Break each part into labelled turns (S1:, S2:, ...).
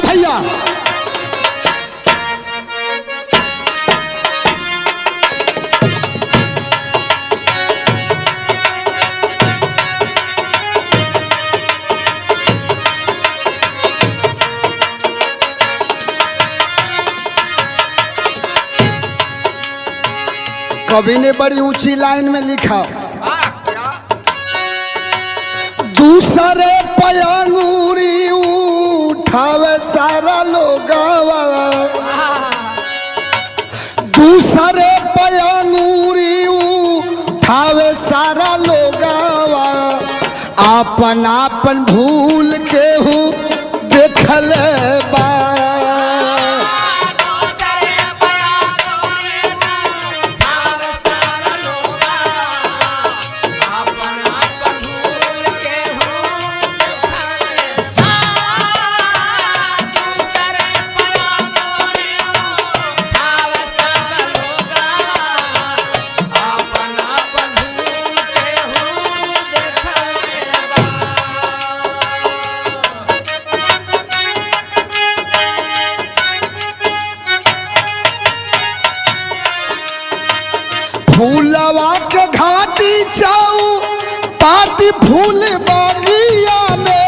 S1: देखा भैया कवि ने बड़ी ऊंची लाइन में लिखा, दूसरे पयांगूरी उठावे सारा लोगावा, दूसरे पयांगूरी उठावे सारा लोगावा, आपन आपन भूल के हूँ देखल बा। फूलवा के घाटी जाऊ पाती फूल बागिया में,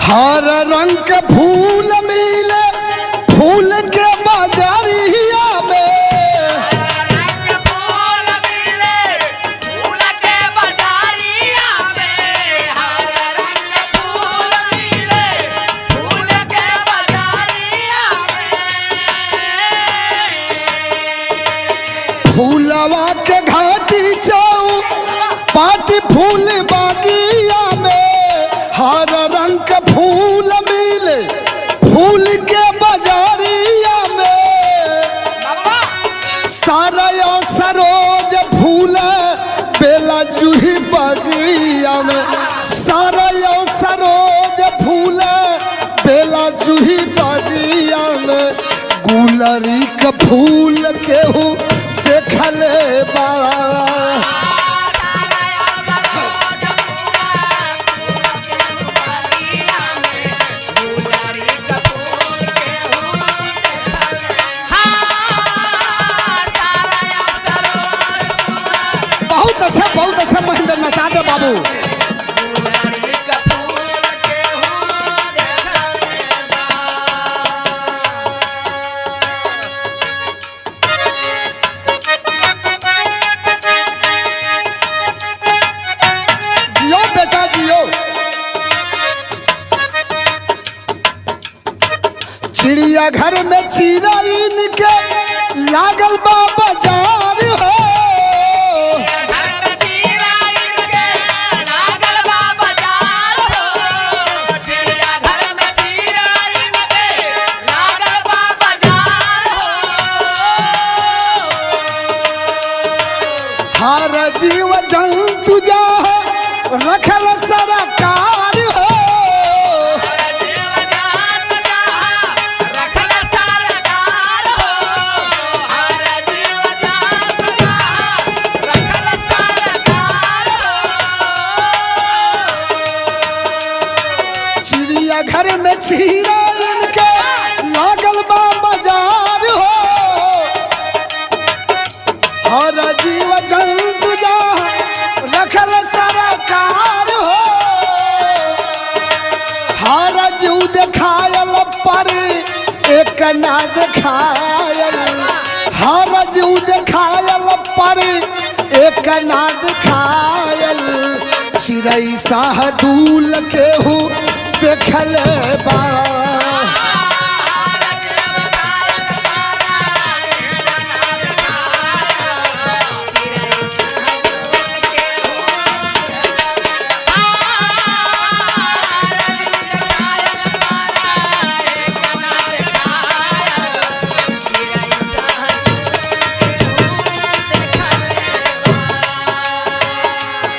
S1: हर रंग के फूल मिले फूल के बाजारिया में, फूलवा के घाटी जाऊ पाती फूल बागिया में, हर रंग के फूल मिले फूल के बाजारिया में, सारा सरोज फूल बेला जूही बगिया में, सारा सरोज फूल बेला जूही बगिया में, गुलरी के फूल केहू देखल बा। बहुत अच्छा महेंद्र नचा दे बाबू। जियो बेटा जियो। चिड़िया घर में चिरैन के लागल बा बाजार हो, हर जीव जंतु जा रखल सरकार हो, चिड़िया घर में चिरैन के लागल बा बाजार हो, हर जीव जंतु जा रखल सरकार हो, हर जीव देखायल पर एक ना देखायल, हर जीव देखायल पर एक ना देखायल, चिड़ै शाहदूल केहू देखल बा।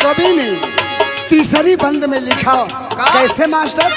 S1: कवि ने तीसरी बंद में लिखा, कैसे मास्टर?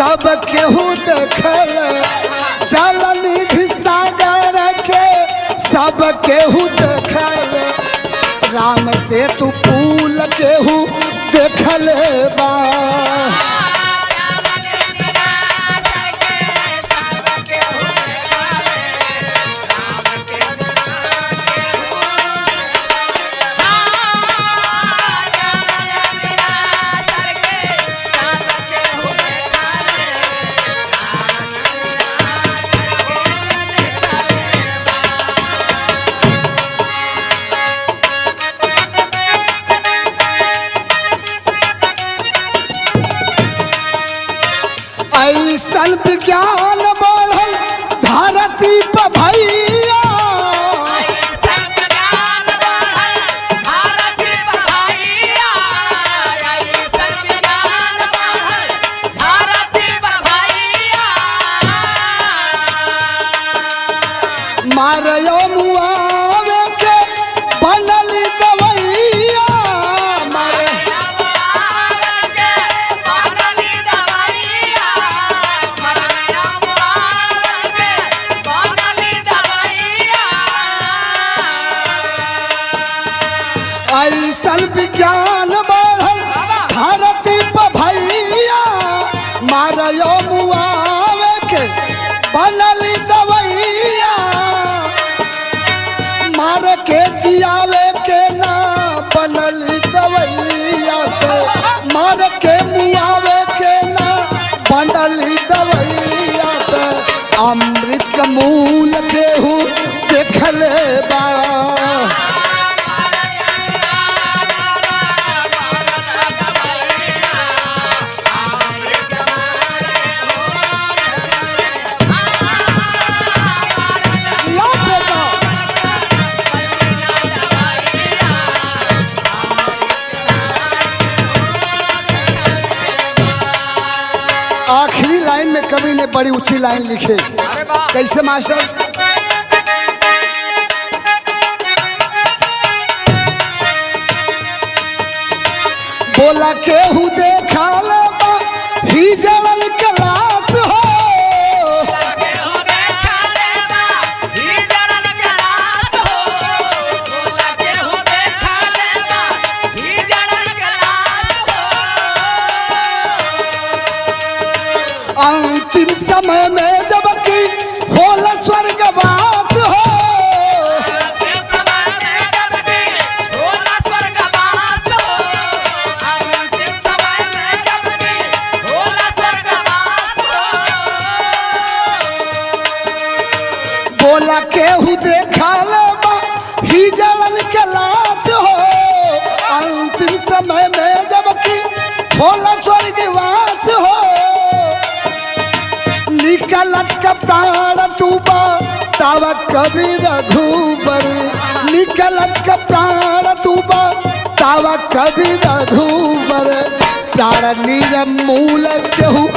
S1: सब केहू देखल जल निधि सागर के सब केहू देखल राम से तू फूल केहू देखल बा ऐसन विज्ञान बढ़ल धरती पर भैया मारयो मुआवे के बनली दवैया ऐसन विज्ञान बढ़ल धरती पर भैया मारयो मुआवे के बनली दवैया मार के जियावे के ना बनली दवैया के मार के मुआवे के ना बनली दवैया के अमृत का मूल केहू देखल बा आखिरी लाइन में कवि ने बड़ी ऊंची लाइन लिखे कैसे मास्टर बोला केहू देखल बा ही जलन के लाश हो अंतिम समय में जबकि होल स्वर्गवास हो बोला केहू देखल बा ही जलन के लाश हो अंतिम समय में जबकि होल स्वर्गवास हो निकलत का प्राण तूबा तावा कवि रघुबर निकलत का प्राण तूबा तावा कवि रघुबर प्राण निर्मूल केहू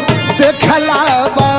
S1: देखला बा